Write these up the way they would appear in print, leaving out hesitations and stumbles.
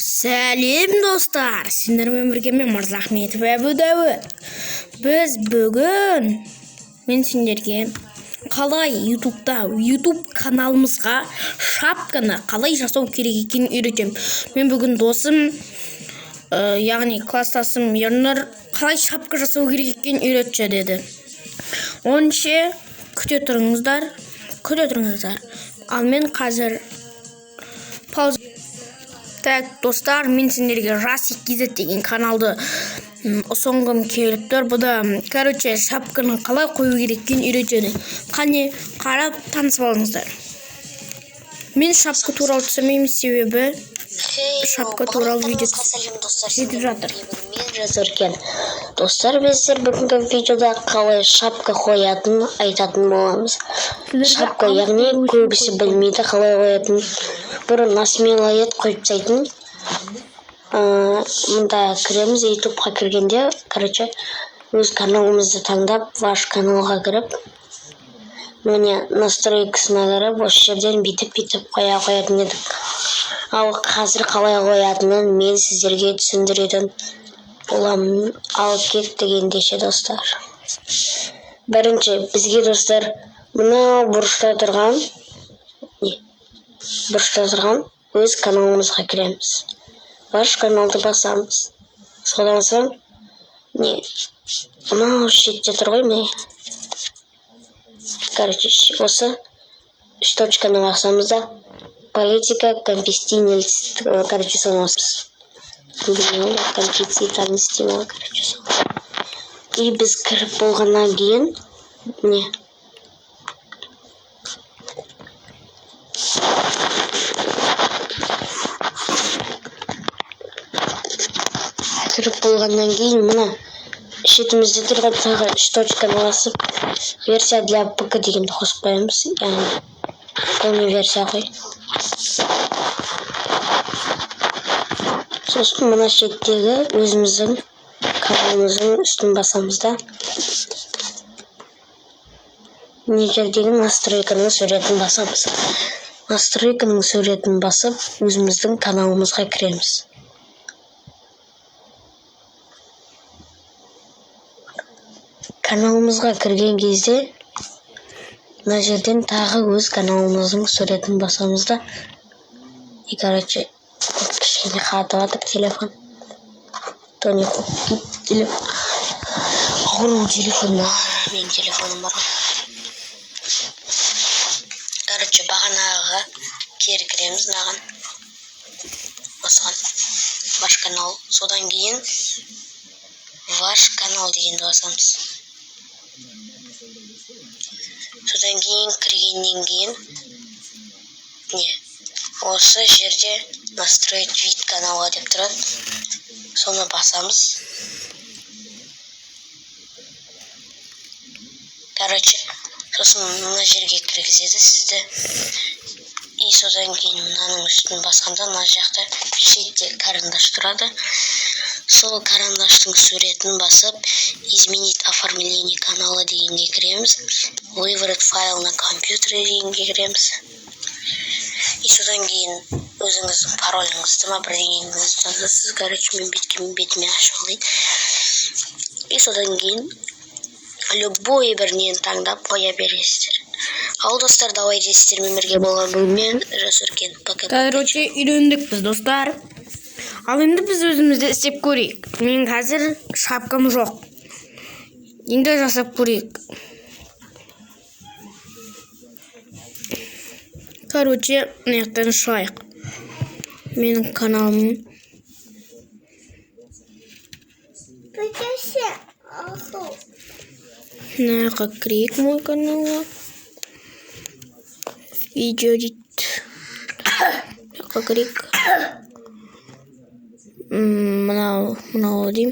Сәлем достар, сендермен бірге мен Мырзахметов Әбудәуі. Біз бүгін мен сендерге қалай YouTube каналымызға шапканы қалай жасау керек екенін үйретемін. Мен бүгін досым, яғни класстасым Ернұр қалай шапка жасау керек екенін үйретші деді. Онше күте тұрыңыздар. Ал мен қазір пауза. Так, достар, мен сендерге Жасик деген каналды ұсынғым келіп тұр. Бұда, шапканы қалай қою керек екенін үйретеді. Қане, қарап танысып алыңыздар. Мен шапка туралы түсінбеймін, себебі шапка туралы видео жетіп жатыр. Мен жазыркен. Достар, біздер бүгінгі видеода қалай шапка қоятын айтатын боламыз. Шапка, яғни көбісі білмейді қалай қоятын. Бұрын насмелает қойып тастайтын. Мұнда кіреміз, ютубқа кіргенде, өз каналымызды таңдап, ваш каналға кіріп, міне настройкасына кіріп, осы жерден битіп қоя қоятын едік. Ал қазір қалай қоятынын мен сіздерге түсіндіретін боламын. Ал кет дегендеше достар. Бірінші, бізге достар, мына бұрышта тұрған өз каналымызға кіреміз. Ваш каналды басамыз. Содан соң, мына шетте тұр ғой, міне. Осы 3 точканы басамыз да, политика, компетентность, сонымыз. Компетентность, и біз кіріп болғаннан кейін, мына шетімізде тұрған тағы 3 точканы басып, версия для ПК дегенді қосып қоямыз, яғни полный версия қой. Сосын мына шеттегі өзіміздің каналымыздың үстін басамыз да, мына жердегі настройканың суретін басамыз. Настройканың суретін басып, өзіміздің каналымызға кіреміз. Каналымызға кірген кезде, мына жерден тағы өз каналымыздың суретін басамыз да, кішкене қатып телефон. Ауыру телефонна. Мен телефоным бар. Бағанағы кері кіреміз маған. Осыған. Ваш канал. Содан кейін ваш канал дегенді басамыз. Содан кейін кіргеннен кейін осы жерде настроить вид каналға деп тұрады. Соны басамыз. Сосын мына жерге кіргізеді сізді. И содан кейін мынаның үстін басқанда мына жақта шетте карандаш тұрады. Сол карандаштың суретін басып, изменить оформление канала дегенге кіреміз. Выбрать файл на компьютере дегенге кіреміз. И содан кейін өзіңіздің пароліңізді бірдеңеңізді жазасыз. Мен бетіме ашып алайын. И содан кейін любой бірінен таңдап қоя бересіздер. Ал достар, давайте сіздермен бірге болған бүгін Жасыркен. Үйрендік біз достар. Ал енді біз өзімізді істеп көрейік. Мен қазір шапкам жоқ. Енді жасап көрейік. Наяқтан шайық. Менің каналым. Наяққа кірейік мой каналға. Видео дейді. Наяққа кірейік. Мынау дейм.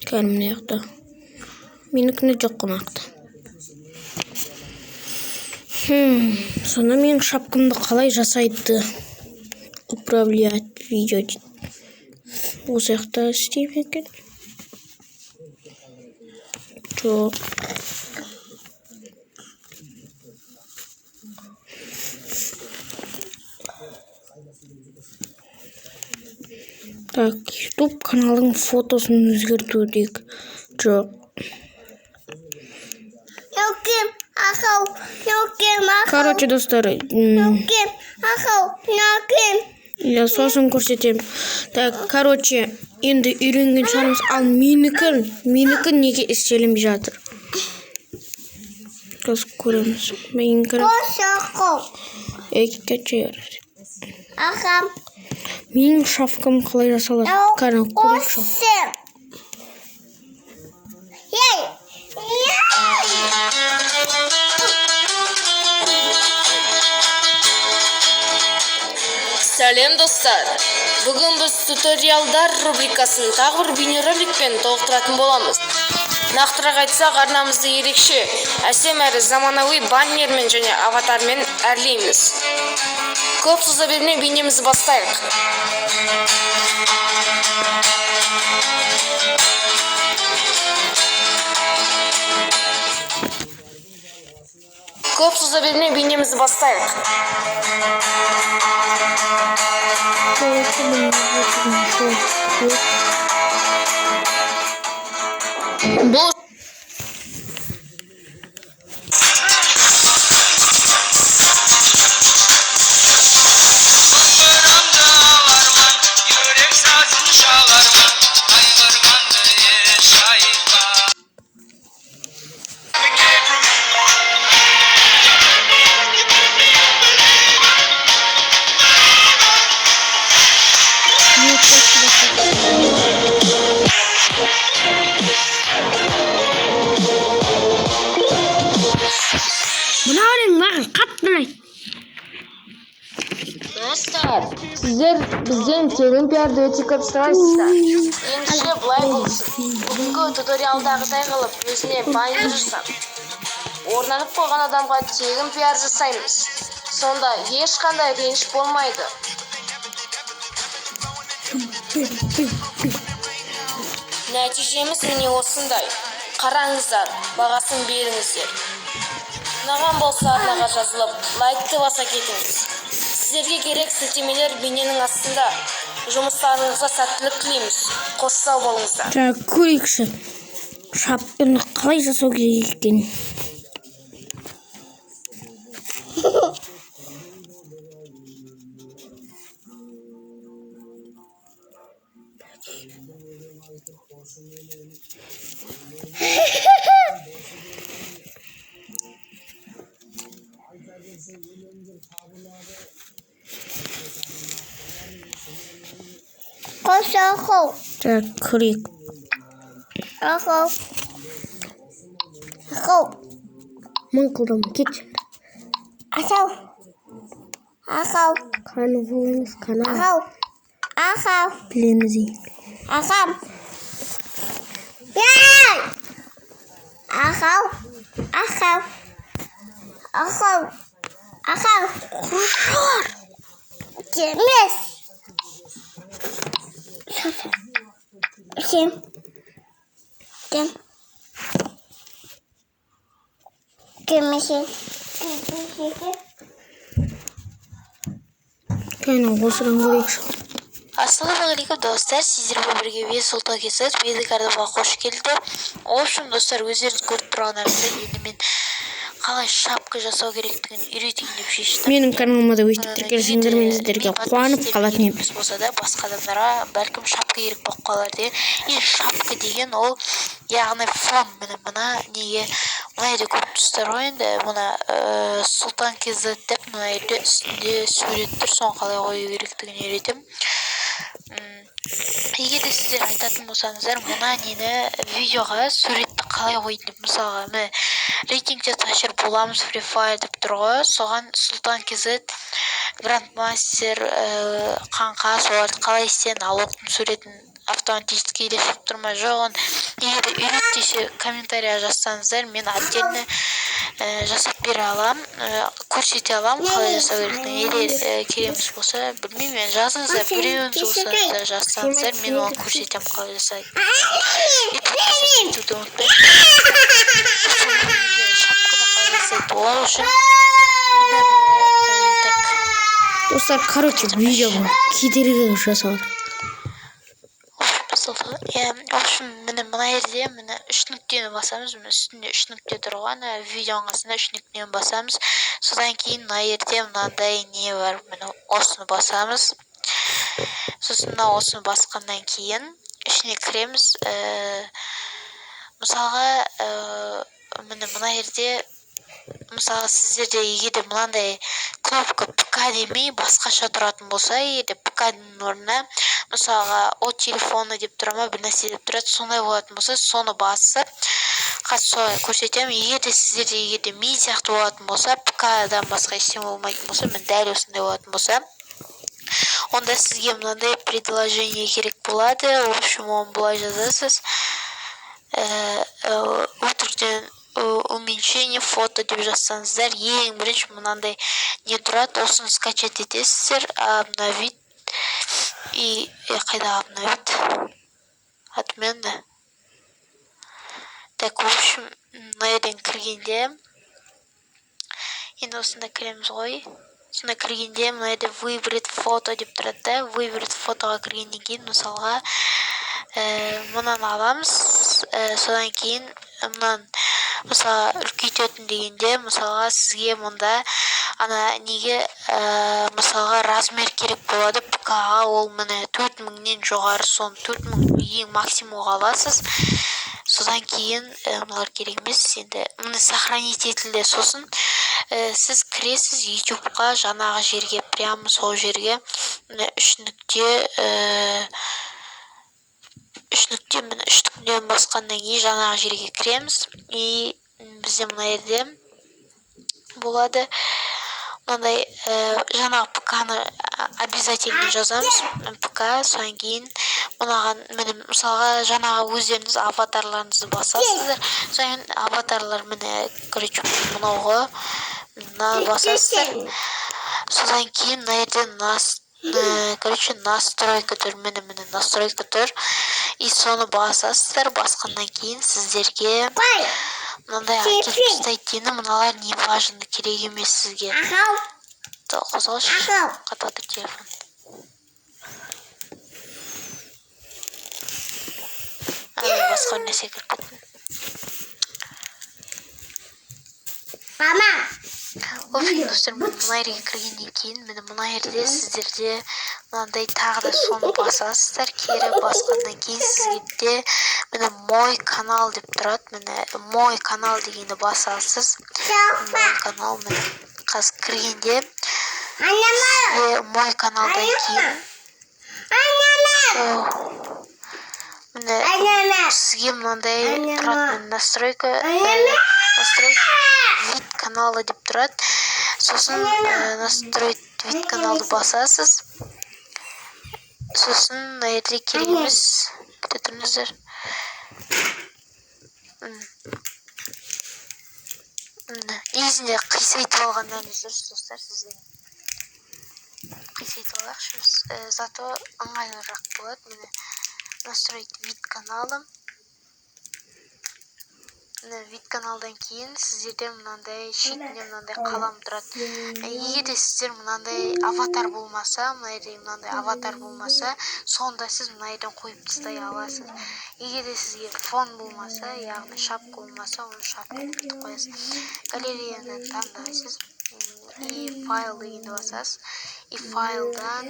Кәлім наяқта. Менікіні жоқ қонақта. Сонда мен шапкамды қалай жасайды? Управлять видео дейді. Осы жақта істеймін екен. Жоқ. Так, YouTube каналдың фотосын өзгерту дейік. Жоқ. Короче, достар, я сосын көрсетемін. Так, короче, енді үйренген шығармыз. Ал менікін неге істелінбей жатыр? Қазір көреміз. Менің шапкам қалай жасалады? Қана көрейікші. Сәлем достар! Бүгін біз туториалдар рубрикасын тағы бір бейнероликпен толықтыратын боламыз. Нақтырақ айтсақ, арнамызды ерекше, әсем әрі заманауи баннермен және аватармен әрлейміз. Көп соза бермей бейнемізді бастайық. Бұл достар, сіздер бізден тегін пиарды өте көп сұрайсыздар. Ендеше былай болсын. Бүгінгі туториалдағыдай қылып өзіне баннер жасап, орнатып қойған адамға тегін пиар жасаймыз. Сонда ешқандай реніш болмайды. Нәтижеміз міне осындай. Қараңыздар, бағасын беріңіздер. Ұнаған болса арнаға жазылып, лайкты баса кетіңіз. Сіздерге керек сілтемелер бейненің астында. Жұмыстарыңызға сәттілік тілейміз. Қош сау болыңыздар. Так, көрейікші. Шапканы қалай жасау керек екен? Так, көрейік. Мың қылдым, кетші. Қаны болыңыз, канал. Білеміз ей. Құршар! Gelmez. Kim? Kimisi? Кәне, осыдан көрейікші. Ассалаумағалейкум достар, сіздермен бірге мен Сұлтан Кесет, менің арнама қош келді. В общем, достар, өздеріңіз көріп тұрғандарыңызда енді мен қалай шапка жасау керектігін үйретейін деп шештім. Менің каналыма да өйтіп тіркелсеңдер, мен сіздерге қуанып қалатын едім. Болса да басқа адамдарға бәлкім шапка керек болып қалар деген. Шапка деген ол яғни фон, мына неге мынайды көп тұстар ғой енді, мына Сұлтан Кесет деп мынайды үстінде сурет тұр, соны қалай қою керектігін үйретемін. Егер де сіздер айтатын болсаңыздар, мына нені видеоға суретті қалай қойды деп, мысалға рейтингте ташыр боламыз Free Fire деп тұр ғой, соған Сұлтан Кесет, Грандмастер, қаңқа соларды қалай істен ал оқтың суретін автоматически елешіп тұрмай жоғын. Егер де үйрет десе комментария жазсаңыздар, мен отдельно жасап бере алам. көрсете аламын қалай жасау керектігін. Егер кереміз болса, білмеймін, мен жазыңыздар, біреуіңіз болса жазсаңыздар, мен оны көрсетемін қалай жасайды. И подписываться етуді ұмытпайын. Шапканы қалай жасайды, ол үшін так. Достар, короче, видеоға кедергі жасап отыр. В общем, мына жерде мына 3 нүктені басамыз. Мына үстінде 3 нүкте тұр ғой, ана видеоның астында 3 нүктені басамыз. Содан кейін мына жерде мынандай не бар, міне осыны басамыз. Сосын мына осыны басқаннан кейін ішіне кіреміз. Мысалға, міне мына жерде мысалы сіздерде егерде мынандай кнопка ПК демей басқаша тұратын болса, егерде ПК-ның орнына мысалға о телефоны деп тұра ма, бір нәрсе деп тұрады, сондай болатын болса, соны басып, қазір солай көрсетемін. Егерде мен сияқты болатын болса, ПК-дан басқа ештеңе болмайтын болса, мен дәл осындай болатын болса, онда сізге мынандай предложение керек болады. В общем, оны былай жазасыз. Өтіріктен уменьшение фото деп жазсаңыздар, ең бірінші мынандай не тұрады, осыны скачать етесіздер. Обновить. И қайда обновить? Отмена. Так, в общем, мына жерден кіргенде, енді осында кіреміз ғой. Сонда кіргенде мына жерде выбрать фото деп тұрады да. Выбрать фотоға кіргеннен кейін, мысалға, мынаны аламыз. Содан кейін мынаны мысалға үлкейтетін дегенде, мысалға сізге мұнда ана неге мысалға размер керек болады. ПК-ға ол міне 4000-нен жоғары, сон 4000 ең максимумға аласыз. Содан кейін мыналар керек емес. Енді мұны сохранить етілді. Сосын сіз кіресіз YouTube-ға, жаңағы жерге, прямо сол жерге 3 нүктеден басқаннан кейін жаңағы жерге кіреміз. И бізде мына жерде болады мынандай жаңағы ПК-ны обязательно жазамыз. ПК, содан кейін мынаған мысалға жаңағы өздеріңіз аватарларыңызды басасыздар. Содан аватарлар міне, короче, мынауға басасыздар. Содан кейін мына жерде короче, настройка тұр, міне настройка тұр. И соны басасыздар. Басқаннан кейін сіздерге мынандай әкеліп тастайды. Мыналар не важно, керек емес сізге. Қозғалшы, қатады телефон. Басқа нәрсе кіріп кеттім. Мама. В общем, достар, мына жерге кіргеннен кейін, мына жерде сіздерде мынандай тағы да соны басасыздар. Кері басқаннан кейін сізге міне мой канал деп тұрады. Міне мой канал дегенді басасыз. Мой канал міне қазір кіргенде сізге мой каналдан кейін міне сізге мынандай тұрады. Настройка вид канала деп тұрады. Сосын настроить вид каналды басасыз. Сосын мына жерде керек емес. Күте тұрыңыздар. Негізінде қисайтып алғандарыңыз дұрыс, достар, сізден. Қисайтып алайықшы біз. Зато ыңғайлырақ болады. Міне настроить вид каналым. Вид каналдан кейін сіздерде мынандай шетінде мынандай қалам тұрады. Егерде сіздер мынандай аватар болмаса, мынандай аватар болмаса, сонда сіз мына жерден қойып тастай аласыз. Егерде сізге фон болмаса, яғни шапка болмаса, оны шапканы кетіп қоясыз. Галереядан таңдайсыз. И файл дегенді басасыз. И файлдан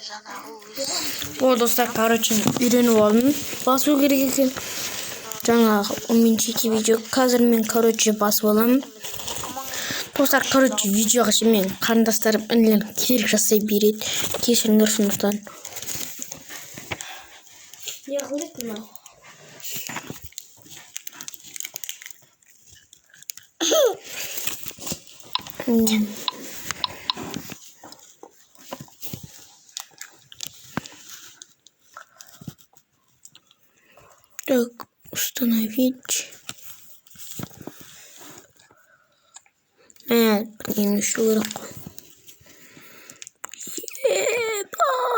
жаңағы өз. О, достар, короче, үйреніп алдым. Басу керек екен. Жаңағы уменьшите видео. Қазір мен, короче, басып аламын. Достар, короче, видеоға мен қарындастарым, інілерім кедергі жасай береді. Кешіріңдер сондықтан. Не қылдық мынау? Так, установить. Neni düşürü gerek.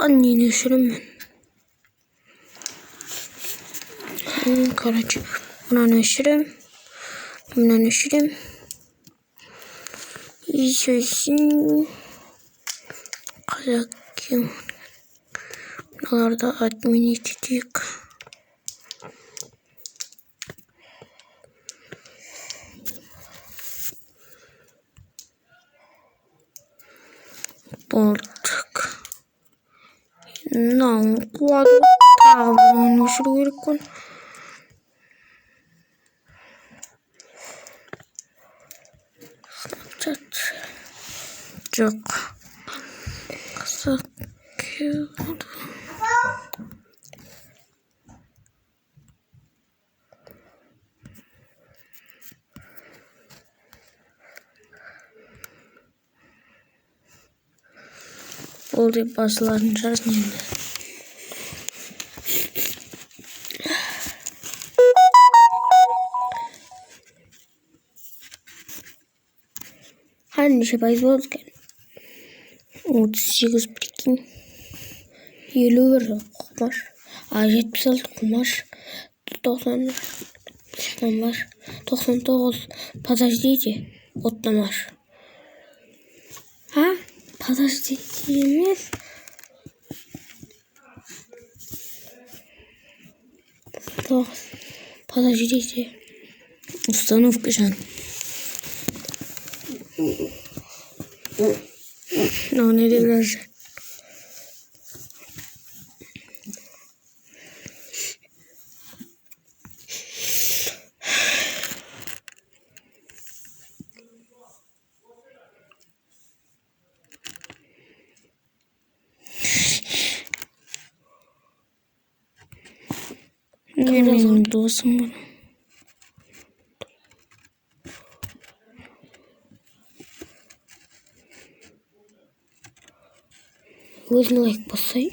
Neni düşürüm ben. Karaçı. Buna düşürüm. Buna düşürüm. İyi şeysin. Kazak kim? Buralarda admin itidik. Boltuk. Não, quadro tava no şuraya. Çok. Kısa. Oldu bazılarının arasında. Hani şey bayılırken 38 birikim 51 kumaş, 76 kumaş, 90 kumaş, 99 pasaj değil otlamar. Ha? Pasaj değilmiz. Pasaj değil. Ustanıf kışan. No, ne diyorlar? Benim dostum bunu. Өзіне лайк басайын.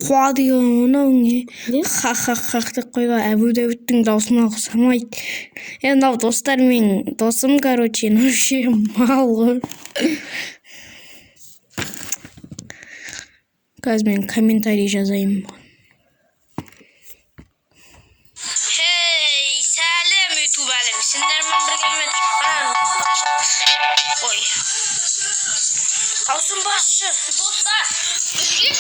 Қуады мынау не? Ха-ха-ха қойға Әбу Дәуіттің даусына ұқсамайды. Мынау достар мен досым, короче, вообще мал ғой. Қазір мен комментарий жазайын. Hey, selam YouTube alemi. Sindirmen birgemen. Oy. Olsun başçı. Dostlar. Düzgün.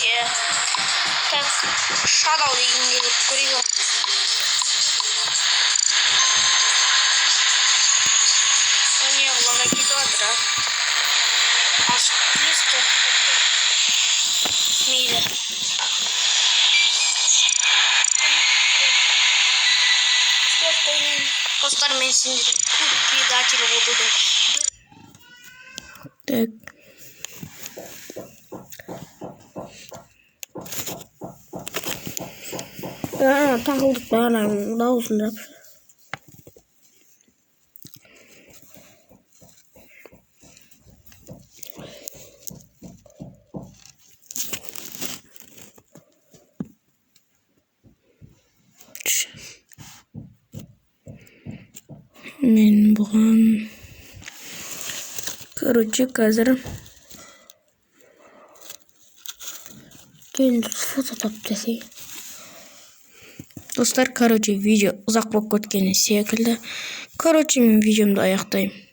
Yeah. Так, shadow deyince kuruyor. Sonya olana gidiyordur. Aşklıstı. Mide. Dostlar ben şimdi bir dahaki buldum. Так. Takıldık bana. Daha olsun da. Men bugan. Короче, қазір келін фото тапты. Достар, короче, видео ұзақ болып кеткені секілді. Короче, мен видеомды аяқтаймын.